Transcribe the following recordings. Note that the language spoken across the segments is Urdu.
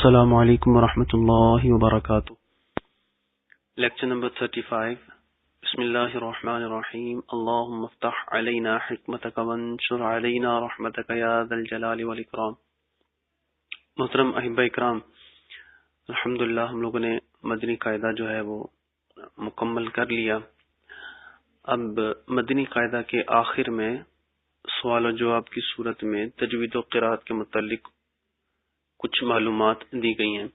السلام علیکم ورحمۃ اللہ وبرکاتہ۔ Lecture number 35۔ بسم اللہ الرحمن الرحیم۔ اللہم افتح علینا حکمتک وانشر علینا رحمتک یا ذا الجلال والاکرام۔ محترم احبہ اکرام، الحمدللہ ہم لوگوں نے مدنی قاعدہ جو ہے وہ مکمل کر لیا۔ اب مدنی قاعدہ کے آخر میں سوال و جواب کی صورت میں تجوید و قرات کے متعلق کچھ معلومات دی گئی ہیں،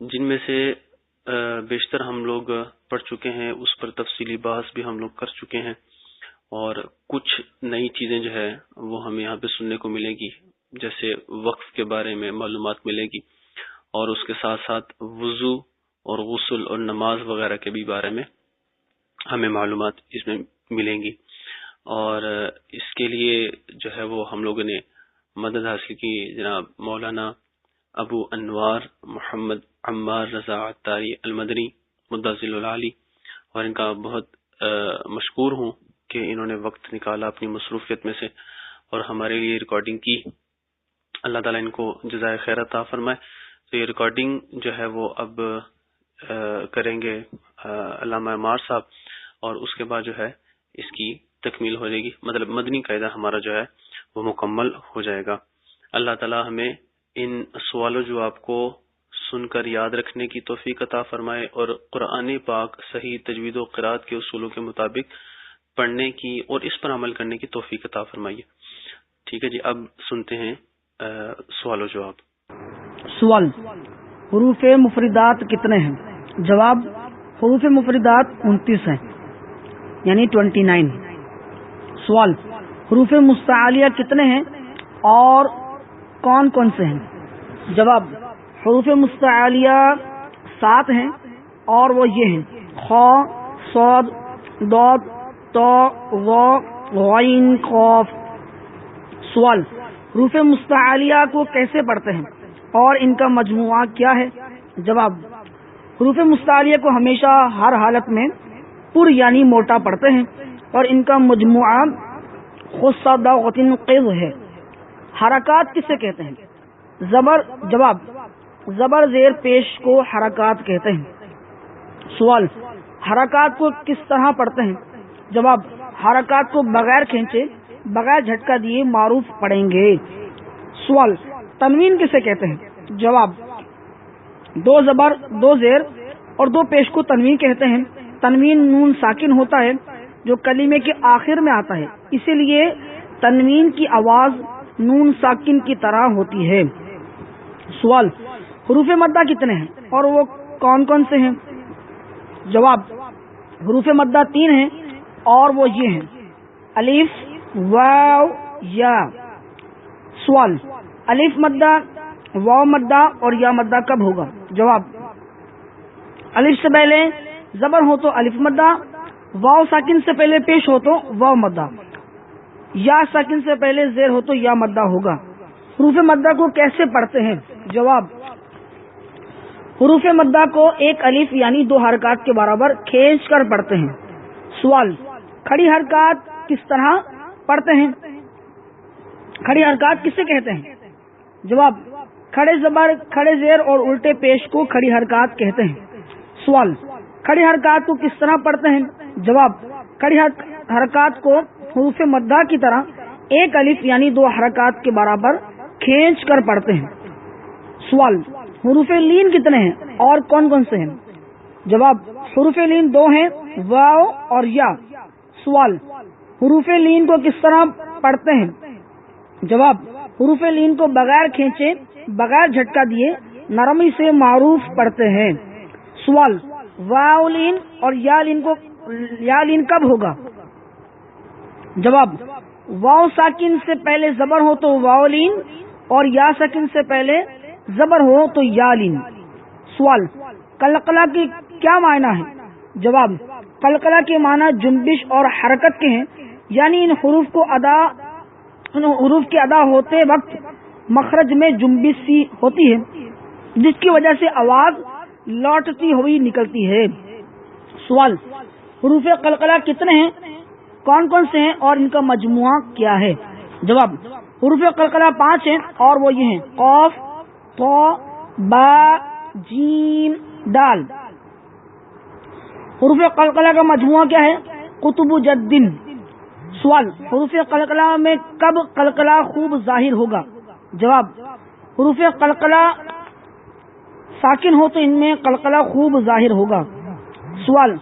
جن میں سے بیشتر ہم لوگ پڑھ چکے ہیں، اس پر تفصیلی بحث بھی ہم لوگ کر چکے ہیں، اور کچھ نئی چیزیں جو ہے وہ ہمیں یہاں پہ سننے کو ملے گی، جیسے وقف کے بارے میں معلومات ملے گی، اور اس کے ساتھ ساتھ وضو اور غسل اور نماز وغیرہ کے بھی بارے میں ہمیں معلومات اس میں ملیں گی۔ اور اس کے لیے جو ہے وہ ہم لوگوں نے مدد حاصل کی جناب مولانا ابو انوار محمد عمار رضا عطاری المدنی مدظل العالی، اور ان کا بہت مشکور ہوں کہ انہوں نے وقت نکالا اپنی مصروفیت میں سے اور ہمارے لیے ریکارڈنگ کی۔ اللہ تعالیٰ ان کو جزائے خیر عطا فرمائے۔ تو یہ ریکارڈنگ جو ہے وہ اب کریں گے علامہ عمار صاحب، اور اس کے بعد جو ہے اس کی تکمیل ہو جائے گی، مطلب مدنی قاعدہ ہمارا جو ہے وہ مکمل ہو جائے گا۔ اللہ تعالیٰ ہمیں ان سوال و جواب کو سن کر یاد رکھنے کی توفیق عطا فرمائے، اور قرآن پاک صحیح تجوید و قرات کے اصولوں کے مطابق پڑھنے کی اور اس پر عمل کرنے کی توفیق عطا فرمائیے۔ ٹھیک ہے جی، اب سنتے ہیں سوال و جواب۔ سوال: حروف مفردات کتنے ہیں؟ جواب: حروف مفردات 29 ہیں، یعنی 29۔ سوال: حروف مستعلیہ کتنے ہیں اور کون کون سے ہیں؟ جواب: حروف مستعلیہ 7 ہیں، اور وہ یہ ہیں: خا، صاد، ضاد، طا، ظا، غین، قاف۔ سوال: حروف مستعلیہ کو کیسے پڑھتے ہیں اور ان کا مجموعہ کیا ہے؟ جواب: حروف مستعلیہ کو ہمیشہ ہر حالت میں پر یعنی موٹا پڑھتے ہیں، اور ان کا مجموعہ خصداغۃ قذ ہے۔ حرکات کسے کہتے ہیں؟ جواب: زبر زیر پیش کو حرکات کہتے ہیں۔ سوال: حرکات کو کس طرح پڑھتے ہیں؟ جواب: حرکات کو بغیر کھینچے، بغیر جھٹکا دیے معروف پڑھیں گے۔ سوال: تنوین کسے کہتے ہیں؟ جواب: 2 زبر، 2 زیر اور 2 پیش کو تنوین کہتے ہیں۔ تنوین نون ساکن ہوتا ہے جو کلمے کے آخر میں آتا ہے، اسی لیے تنوین کی آواز نون ساکن کی طرح ہوتی ہے۔ سوال: حروف مدہ کتنے ہیں اور وہ کون کون سے ہیں؟ جواب: حروف مدہ 3 ہیں، اور وہ یہ ہیں: الف، واو، یا۔ سوال: الف مدہ، واو مدہ اور یا مدہ کب ہوگا؟ جواب: الف سے پہلے زبر ہو تو الف مدہ، واو ساکن سے پہلے پیش ہو تو واو مدہ، یا ساکن سے پہلے زیر ہو تو یا مدہ ہوگا۔ حروف مدہ کو کیسے پڑھتے ہیں؟ جواب: حروف مدہ کو ایک الف یعنی 2 حرکات کے برابر کھینچ کر پڑھتے ہیں۔ سوال: کھڑی حرکات کس طرح پڑھتے ہیں؟ کھڑی حرکات کسے کہتے ہیں؟ جواب: کھڑے زبر، کھڑے زیر اور الٹے پیش کو کھڑی حرکات کہتے ہیں۔ سوال: کھڑی حرکات کو کس طرح پڑھتے ہیں؟ جواب: کھڑی حرکات کو حروف مدہ کی طرح ایک الف یعنی 2 حرکات کے برابر کھینچ کر پڑھتے ہیں۔ سوال: حروف لین کتنے ہیں اور کون کون سے ہیں؟ جواب: حروف لین 2 ہیں، واو اور یا۔ سوال: حروف لین کو کس طرح پڑھتے ہیں؟ جواب: حروف لین کو بغیر کھینچے، بغیر جھٹکا دیے نرمی سے معروف پڑھتے ہیں۔ سوال: واو لین اور یا لین کب ہوگا؟ جواب: واو ساکن سے پہلے زبر ہو تو واو لین، اور یا ساکن سے پہلے زبر ہو تو یا لین۔ سوال: قلقلہ کے کیا معنی ہے؟ جواب: قلقلہ کے معنی جنبش اور حرکت کے ہیں، یعنی ان حروف کے ادا ہوتے وقت مخرج میں جنبش سی ہوتی ہے، جس کی وجہ سے آواز لوٹتی ہوئی نکلتی ہے۔ سوال: حروف قلقلہ کتنے ہیں، کون کون سے ہیں اور ان کا مجموعہ کیا ہے؟ جواب: حروف قلقلہ 5 ہیں، اور وہ یہ ہیں: قاف، طا، با جیم دال. حروف قلقلہ کا مجموعہ کیا ہے؟ قطب جدن. سوال: حروف قلقلہ میں کب قلقلہ خوب ظاہر ہوگا؟ جواب: حروف قلقلہ ساکن ہو تو ان میں قلقلہ خوب ظاہر ہوگا. سوال: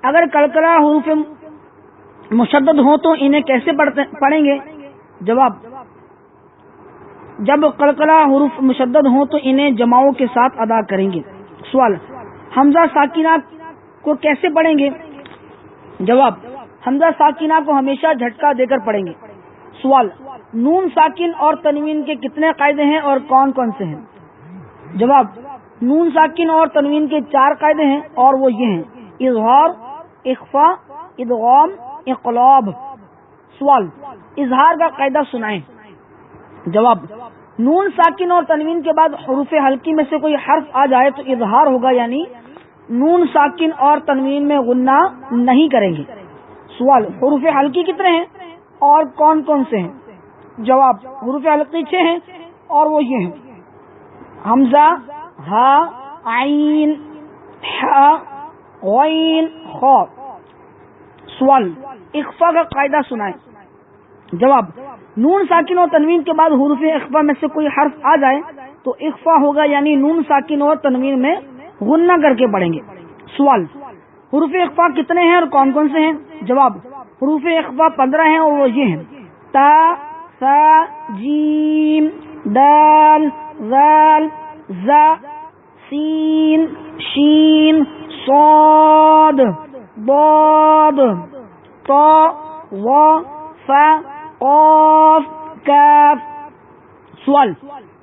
اگر قلقلہ حروف مشدد ہو تو انہیں کیسے پڑھیں گے؟ جواب: جب قلقلہ حروف مشدد ہوں تو انہیں جماؤں کے ساتھ ادا کریں گے. سوال: حمزہ ساکنہ کو کیسے پڑھیں گے؟ جواب: حمزہ ساکنہ کو ہمیشہ جھٹکا دے کر پڑھیں گے. سوال: نون ساکن اور تنوین کے کتنے قاعدے ہیں اور کون کون سے ہیں؟ جواب: نون ساکن اور تنوین کے 4 قاعدے ہیں اور وہ یہ ہیں: اظہار، اخفا، ادغام، اقلاب. سوال: اظہار کا قاعدہ سنائیں. جواب: نون ساکن اور تنوین کے بعد حروف حلقی میں سے کوئی حرف آ جائے تو اظہار ہوگا، یعنی نون ساکن اور تنوین میں غنہ نہیں کریں گے. سوال: حروف حلقی کتنے ہیں اور کون کون سے ہیں؟ جواب: حروف حلقی 6 ہیں اور وہ یہ ہیں: حمزہ، ہا، عین، حا، غین، خا. سوال: اخفا کا قاعدہ سنائیں. جواب: نون ساکن اور تنوین کے بعد حروف اخفا میں سے کوئی حرف آ جائے تو اخفا ہوگا، یعنی نون ساکن اور تنوین میں غنہ کر کے پڑھیں گے. سوال: حروف اخفا کتنے ہیں اور کون کون سے ہیں؟ جواب: حروف اخفا 15 ہیں اور وہ یہ ہیں: تا، سا، جیم، دال، ذال، زا، سین، شین، صاد، ضاد، طا، ظا، فا، قاف، کاف. سوال: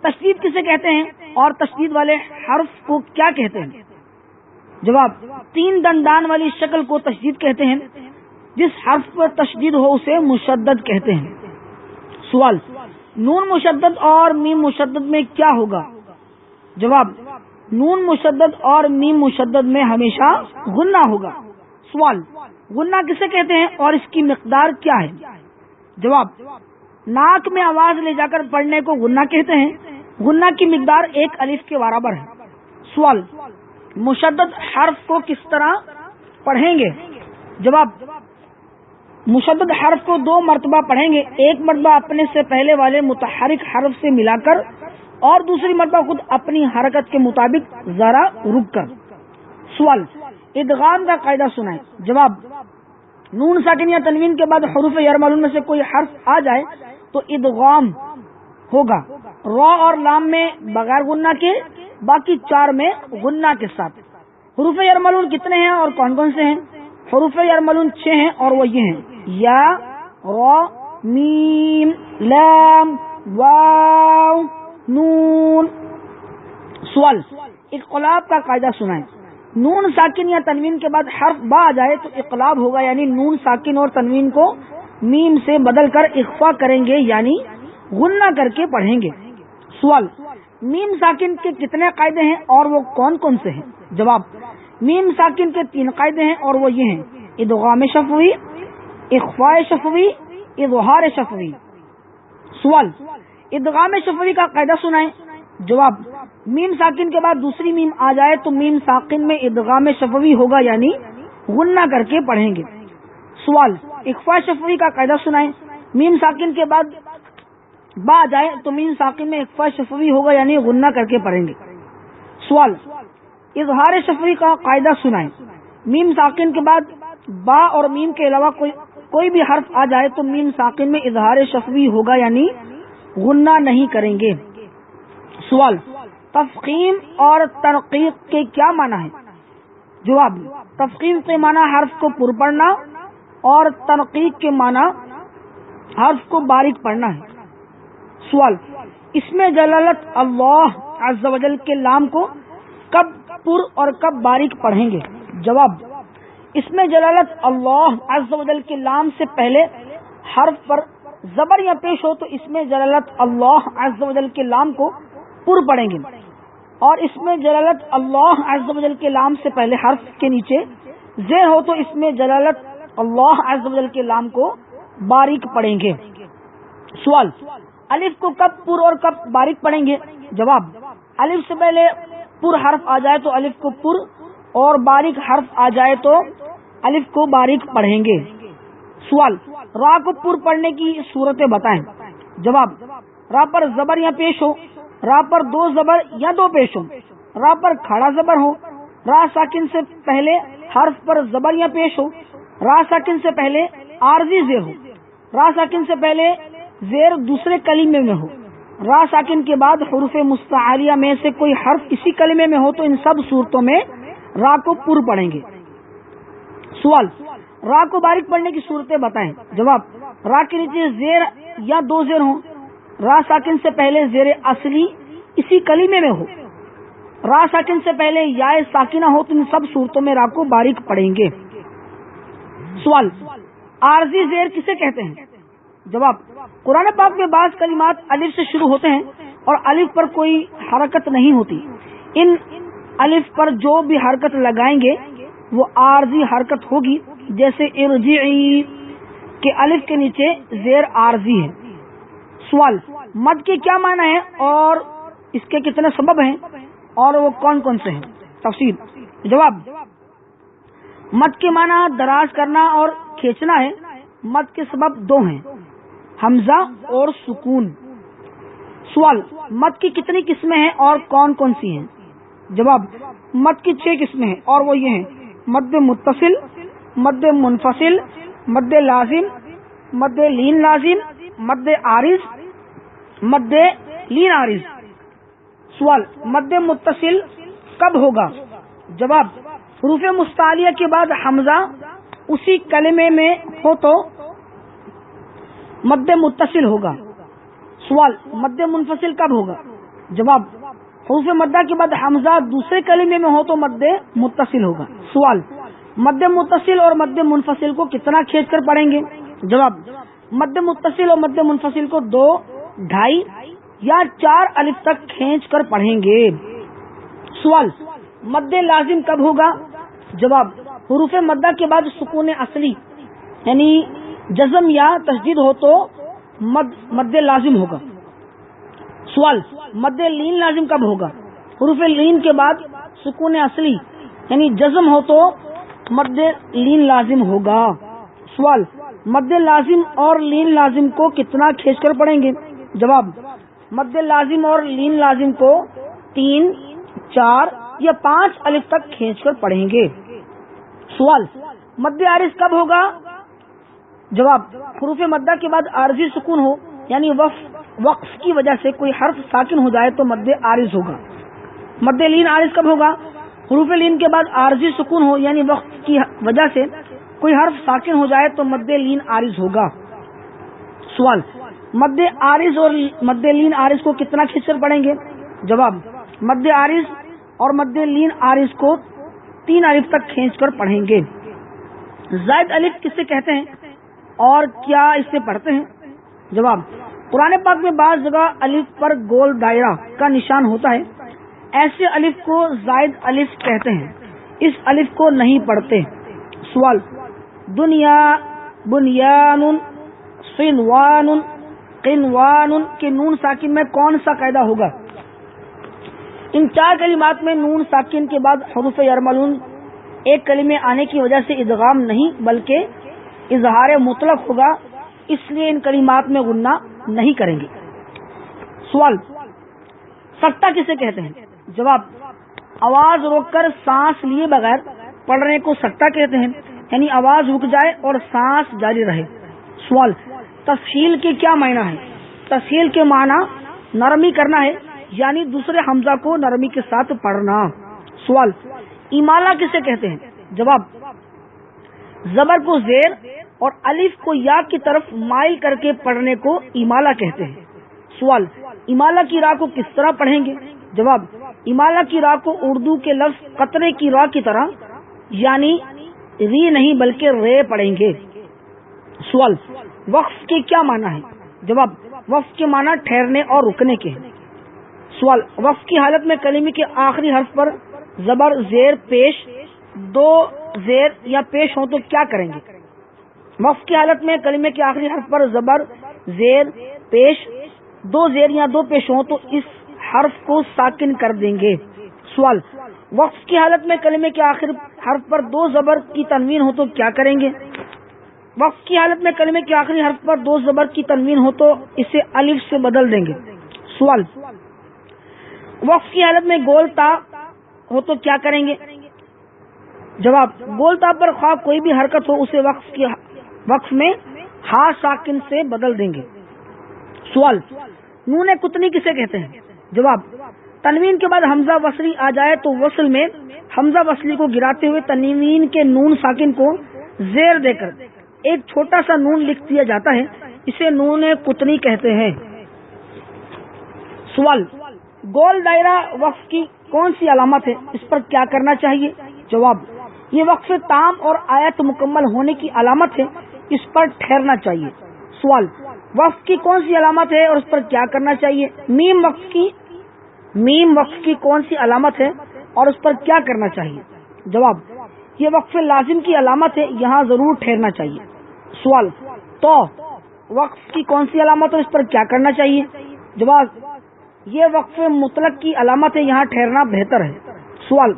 تشدید کسے کہتے ہیں اور تشدید والے حرف کو کیا کہتے ہیں؟ جواب: 3 دندان والی شکل کو تشدید کہتے ہیں. جس حرف پر تشدید ہو اسے مشدد کہتے ہیں. سوال: نون مشدد اور میم مشدد میں کیا ہوگا؟ جواب: نون مشدد اور میم مشدد میں ہمیشہ غنہ ہوگا. سوال: غنہ کسے کہتے ہیں اور اس کی مقدار کیا ہے؟ جواب: ناک میں آواز لے جا کر پڑھنے کو غنہ کہتے ہیں. غنہ کی مقدار 1 الف کے برابر ہے. سوال: مشدد حرف کو کس طرح پڑھیں گے؟ جواب: مشدد حرف کو 2 مرتبہ پڑھیں گے. ایک مرتبہ اپنے سے پہلے والے متحرک حرف سے ملا کر اور دوسری مرتبہ خود اپنی حرکت کے مطابق ذرا رک کر. سوال: ادغام کا قاعدہ سنائیں. جواب: نون ساکن یا تنوین کے بعد حروف یرملون میں سے کوئی حرف آ جائے تو ادغام ہوگا، را اور لام میں بغیر غنہ کے، باقی 4 میں غنہ کے ساتھ. حروف یرملون کتنے ہیں اور کون کون سے ہیں؟ حروف یرملون 6 ہیں اور وہ یہ ہیں: یا، را، میم، لام، واو، نون. سوال: اقلاب کا قاعدہ سنائیں. نون ساکن یا تنوین کے بعد حرف با آ جائے تو اقلاب ہوگا، یعنی نون ساکن اور تنوین کو میم سے بدل کر اخفا کریں گے، یعنی غنہ کر کے پڑھیں گے. سوال: میم ساکن کے کتنے قاعدے ہیں اور وہ کون کون سے ہیں؟ جواب: میم ساکن کے 3 قاعدے ہیں اور وہ یہ ہیں: ادغام شفوی، اخفاء شفوی، اظہار شفوی. سوال: ادغام شفوی کا قاعدہ سنائیں. جواب: میم ساکن کے بعد دوسری میم آ جائے تو میم ساکن میں ادغام شفوی ہوگا، یعنی غنہ کر کے پڑھیں گے. سوال: اخفاء شفوی کا قاعدہ سنائیں. میم ساکن کے بعد با آ جائے تو میم ساکن میں اخفاء شفوی ہوگا، یعنی غنہ کر کے پڑھیں گے. سوال: اظہار شفوی کا قاعدہ سنائیں. میم ساکن کے بعد با اور میم کے علاوہ کوئی بھی حرف آ جائے تو میم ساکن میں اظہار شفوی ہوگا، یعنی غنہ نہیں کریں گے. سوال: تفخیم اور ترقیق کے کیا معنی ہے؟ جواب: تفخیم کے معنی حرف کو پر پڑھنا اور ترقیق کے معنی حرف کو باریک پڑھنا ہے. سوال: اس میں جلالت اللہ عز و جل کے لام کو کب پر اور کب باریک پڑھیں گے؟ جواب: اس میں جلالت اللہ عز و جل کے لام سے پہلے حرف پر زبر یا پیش ہو تو اس میں جلالت اللہ عز و جل کے لام کو پر پڑھیں گے، اور اس میں جلالت اللہ عز و جل کے لام سے پہلے حرف کے نیچے زیر ہو تو اس میں جلالت اللہ عز و جل کے لام کو باریک پڑھیں گے. سوال: الف کو کب پر اور کب باریک پڑھیں گے؟ جواب: الف سے پہلے پر حرف آ جائے تو الف کو پر اور باریک حرف آ جائے تو الف کو باریک پڑھیں گے. سوال را کو پر پڑھنے کی صورتیں بتائیں. جواب را پر زبر یا پیش ہو, را پر دو زبر یا دو پیش ہو, را پر کھڑا زبر ہو, را ساکن سے پہلے حرف پر زبر یا پیش ہو, را ساکن سے پہلے عارضی زیر ہو, را ساکن سے پہلے زیر دوسرے کلمے میں ہو, را ساکن کے بعد حروف مستعالیہ میں سے کوئی حرف اسی کلمے میں ہو تو ان سب صورتوں میں را کو پر پڑھیں گے. سوال را کو باریک پڑھنے کی صورتیں بتائیں. جواب را کے نیچے زیر یا دو زیر ہوں, را ساکن سے پہلے زیر اصلی اسی کلمے میں ہو, را ساکن سے پہلے یا ساکنہ ہو تو ان سب صورتوں میں را کو باریک پڑھیں گے. سوال عارضی زیر کسے کہتے ہیں؟ جواب قرآن پاک میں بعض کلمات الف سے شروع ہوتے ہیں اور الف پر کوئی حرکت نہیں ہوتی. ان الف پر جو بھی حرکت لگائیں گے وہ عارضی حرکت ہوگی. جیسے ارجعی کہ الف کے نیچے زیر عارضی ہے. سوال مد کے کیا معنی ہے اور اس کے کتنے سبب ہیں اور وہ کون کون سے ہیں؟ تفصیل. جواب مد کے معنی دراز کرنا اور کھینچنا ہے. مد کے سبب دو ہیں, حمزہ اور سکون. سوال مد کی کتنی قسمیں ہیں اور کون کون سی ہیں؟ جواب مد کی 6 قسمیں ہیں اور وہ یہ ہیں: مد متصل, مد منفصل, مد لازم, مد لین لازم, مد عارض, مد لین عارض. سوال مد متصل کب ہوگا؟ جواب حروف مستعلیہ کے بعد حمزہ اسی کلمے میں ہو تو مد متصل ہوگا. سوال مد منفصل کب ہوگا؟ جواب حروف مدہ کے بعد حمزہ دوسرے کلمے میں ہو تو مد متصل ہوگا. سوال مد متصل اور مد منفصل کو کتنا کھینچ کر پڑھیں گے؟ جواب مد متصل اور مد منفصل کو 2, 2.5 یا 4 الف تک کھینچ کر پڑھیں گے. سوال مد لازم کب ہوگا؟ جواب حروف مدہ کے بعد سکون اصلی یعنی جزم یا تشدید ہو تو مد لازم ہوگا. سوال مد لین لازم کب ہوگا؟ حروف لین کے بعد سکون اصلی یعنی جزم ہو تو مد لین لازم ہوگا. سوال مد لازم اور لین لازم کو کتنا کھینچ کر پڑھیں گے؟ جواب مد لازم اور لین لازم کو 3, 4 یا 5 الف تک کھینچ کر پڑھیں گے. سوال مد عارض کب ہوگا؟ جواب حروف مدہ کے بعد عارضی سکون ہو یعنی وقف کی وجہ سے کوئی حرف ساکن ہو جائے تو مد عارض ہوگا. مد لین عارض کب ہوگا؟ حروف لین کے بعد عارضی سکون ہو یعنی وقف کی وجہ سے کوئی حرف ساکن ہو جائے تو مد لین عارض ہوگا. سوال مد عارض اور مد لین عارض کو کتنا کھینچ کر پڑھیں گے؟ جواب مد عارض اور مد لین عارض کو 3 الف تک کھینچ کر پڑھیں گے. زائد الف کسے کہتے ہیں اور کیا اس سے پڑھتے ہیں؟ جواب قرآن پاک میں بعض جگہ الف پر گول دائرہ کا نشان ہوتا ہے, ایسے الف کو زائد الف کہتے ہیں. اس الف کو نہیں پڑھتے. سوال دنیا, بنیان, صنوان, قنوان کے نون ساکن میں کون سا قاعدہ ہوگا؟ ان 4 کلمات میں نون ساکن کے بعد حروف یرملون ایک کلمے آنے کی وجہ سے ادغام نہیں بلکہ اظہار مطلق ہوگا, اس لیے ان کلمات میں غنہ نہیں کریں گے. سوال سکتہ کسے کہتے ہیں؟ جواب آواز روک کر سانس لیے بغیر پڑھنے کو سکتہ کہتے ہیں یعنی آواز رک جائے اور سانس جاری رہے. سوال تفصیل کے کیا معنی ہے؟ تفصیل کے معنی نرمی کرنا ہے یعنی دوسرے حمزہ کو نرمی کے ساتھ پڑھنا. سوال امالہ کسے کہتے ہیں؟ جواب زبر کو زیر اور الف کو یا کی طرف مائل کر کے پڑھنے کو امالہ کہتے ہیں. سوال امالہ کی راہ کو کس طرح پڑھیں گے؟ جواب امالہ کی راہ کو اردو کے لفظ قطرے کی راہ کی طرح یعنی ری نہیں بلکہ رے پڑھیں گے. سوال وقف کے کیا معنی ہے؟ جواب وقف کے معنی ٹھہرنے اور رکنے کے ہیں. سوال وقف کی حالت میں کلمے کے آخری حرف پر زبر زیر پیش 2 زیر یا پیش ہوں تو کیا کریں گے؟ وقف کی حالت میں کلمے کے آخری حرف پر زبر زیر پیش 2 زیر یا 2 پیش ہوں تو اس حرف کو ساکن کر دیں گے. سوال، وقف کی حالت میں کلمے کے آخر حرف پر 2 زبر کی تنوین ہو تو کیا کریں گے؟ وقف کی حالت میں کلمے کے آخری حرف پر 2 زبر کی تنوین ہو تو اسے الف سے بدل دیں گے. سوال، وقف کی حالت میں گول تا ہو تو کیا کریں گے؟ جواب، گول تا پر خواہ کوئی بھی حرکت ہو اسے وقف میں ہا ساکن سے بدل دیں گے. سوال، نون قطنی کسے کہتے ہیں؟ جواب، تنوین کے بعد حمزہ وصلی آ جائے تو وصل میں حمزہ وصلی کو گراتے ہوئے تنوین کے نون ساکن کو زیر دے کر ایک چھوٹا سا نون لکھ دیا جاتا ہے، اسے نون قطنی کہتے ہیں. سوال، گول دائرہ وقف کی کون سی علامت ہے، اس پر کیا کرنا چاہیے؟ جواب، یہ وقف تام اور آیت مکمل ہونے کی علامت ہے، اس پر ٹھہرنا چاہیے. سوال، وقف کی کون سی علامت ہے اور اس پر کیا کرنا چاہیے؟ میم وقف کی کون سی علامت ہے اور اس پر کیا کرنا چاہیے؟ جواب، یہ وقف لازم کی علامت ہے، یہاں ضرور ٹھہرنا چاہیے. سوال، تو وقف کی کون سی علامت ہے اور اس پر کیا کرنا چاہیے؟ جواب، یہ وقف مطلق کی علامت ہے، یہاں ٹھہرنا بہتر ہے. سوال،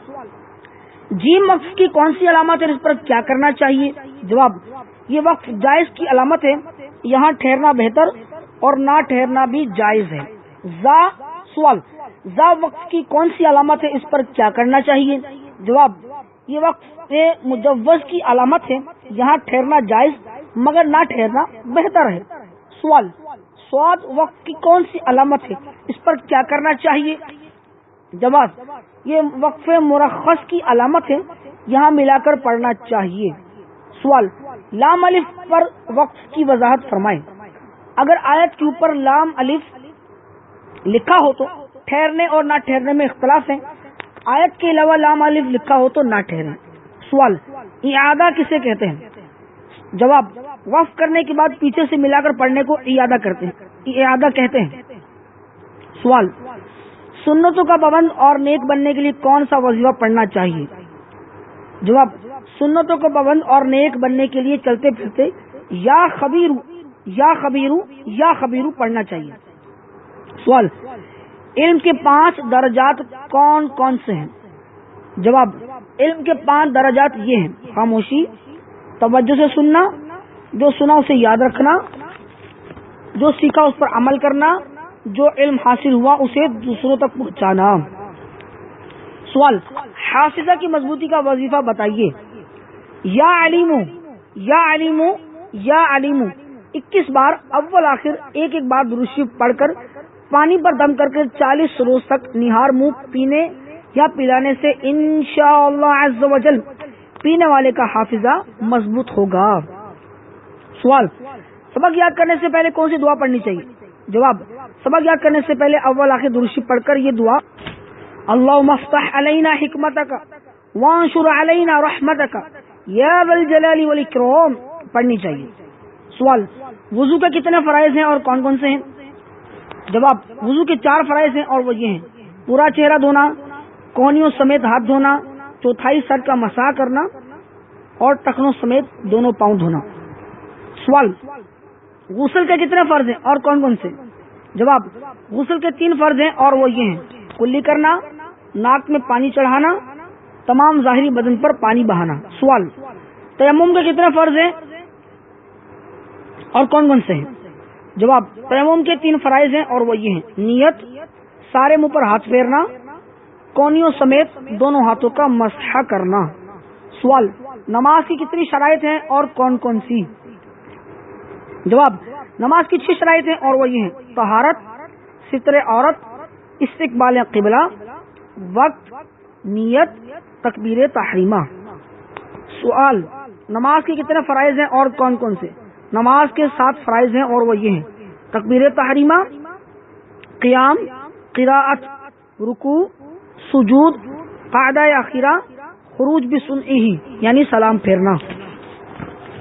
جیم وقف کی کون سی علامت ہے اور اس پر کیا کرنا چاہیے؟ جواب، یہ وقف جائز کی علامت ہے، یہاں ٹھہرنا بہتر اور نہ ٹھہرنا بھی جائز ہے. سوال، زا وقف کی کون سی علامت ہے، اس پر کیا کرنا چاہیے؟ جواب، یہ وقف مجوز کی علامت ہے، یہاں ٹھہرنا جائز مگر نہ ٹھہرنا بہتر ہے. سوال، سواد وقف کی کون سی علامت ہے، اس پر کیا کرنا چاہیے؟ جواب، یہ وقف مرخص کی علامت ہے، یہاں ملا کر پڑھنا چاہیے. سوال، لام الف پر وقف کی وضاحت فرمائیں. اگر آیت کے اوپر لام الف لکھا ہو تو ٹھہرنے اور نہ ٹھہرنے میں اختلاف ہے، آیت کے علاوہ لام الف لکھا ہو تو نہ ٹھہرے. سوال، اعادہ کسے کہتے ہیں؟ جواب، وقف کرنے کے بعد پیچھے سے ملا کر پڑھنے کو اعادہ کہتے ہیں. سوال، سنتوں کا پابند اور نیک بننے کے لیے کون سا وظیفہ پڑھنا چاہیے؟ جواب، سنتوں کا پابند اور نیک بننے کے لیے چلتے پھرتے یا خبیرو پڑھنا چاہیے. سوال، علم کے 5 درجات کون کون سے ہیں؟ جواب، علم کے 5 درجات یہ ہیں: خاموشی، توجہ سے سننا، جو سنا اسے یاد رکھنا، جو سیکھا اس پر عمل کرنا، جو علم حاصل ہوا اسے دوسروں تک پہنچانا. سوال، حافظہ کی مضبوطی کا وظیفہ بتائیے. یا علیمو 21 بار اول آخر ایک بار درود شریف پڑھ کر پانی پر دم کر کے 40 روز تک نہار منہ پینے یا پلانے سے انشاءاللہ عز و جل پینے والے کا حافظہ مضبوط ہوگا. سوال، سبق یاد کرنے سے پہلے کون سی دعا پڑھنی چاہیے؟ جواب، سبق یاد کرنے سے پہلے اول آخر درود شریف پڑھ کر یہ دعا اللہم افتح علینا حکمتک وانشر علینا رحمتک یا ذا الجلال والاکرام پڑھنی چاہیے. سوال، وضو کے کتنے فرائض ہیں اور کون کون سے ہیں؟ جواب، وضو کے 4 فرائض ہیں اور وہ یہ ہیں: پورا چہرہ دھونا، کونیوں سمیت ہاتھ دھونا، چوتھائی سر کا مسح کرنا اور ٹخنوں سمیت دونوں پاؤں دھونا. سوال، غسل کے کتنے فرض ہیں اور کون کون سے؟ جواب، غسل کے 3 فرض ہیں اور وہ یہ ہیں: کلی کرنا، ناک میں پانی چڑھانا، تمام ظاہری بدن پر پانی بہانا. سوال، تیمم کے کتنے فرض ہیں اور کون کون سے ہیں؟ جواب، تیمم کے 3 فرائض ہیں اور وہ یہ ہیں: نیت، سارے منہ پر ہاتھ پھیرنا، کونیوں سمیت دونوں ہاتھوں کا مسح کرنا. سوال، نماز کی کتنی شرائط ہیں اور کون کون سی؟ جواب، نماز کی 6 شرائط ہیں اور وہ یہ ہیں: طہارت، ستر عورت، استقبال قبلہ، وقت، نیت، تکبیر تحریمہ. سوال، نماز کے کتنے فرائض ہیں اور کون کون سے؟ نماز کے 7 فرائض ہیں اور وہ یہ ہیں: تکبیر تحریمہ، قیام، قراءت، رکوع، سجود، قعدہ اخیرہ، خروج بسنئہ یعنی سلام پھیرنا.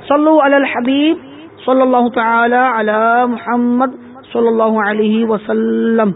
صلو علی الحبیب صلی اللہ تعالی علی محمد صلی اللہ علیہ وسلم.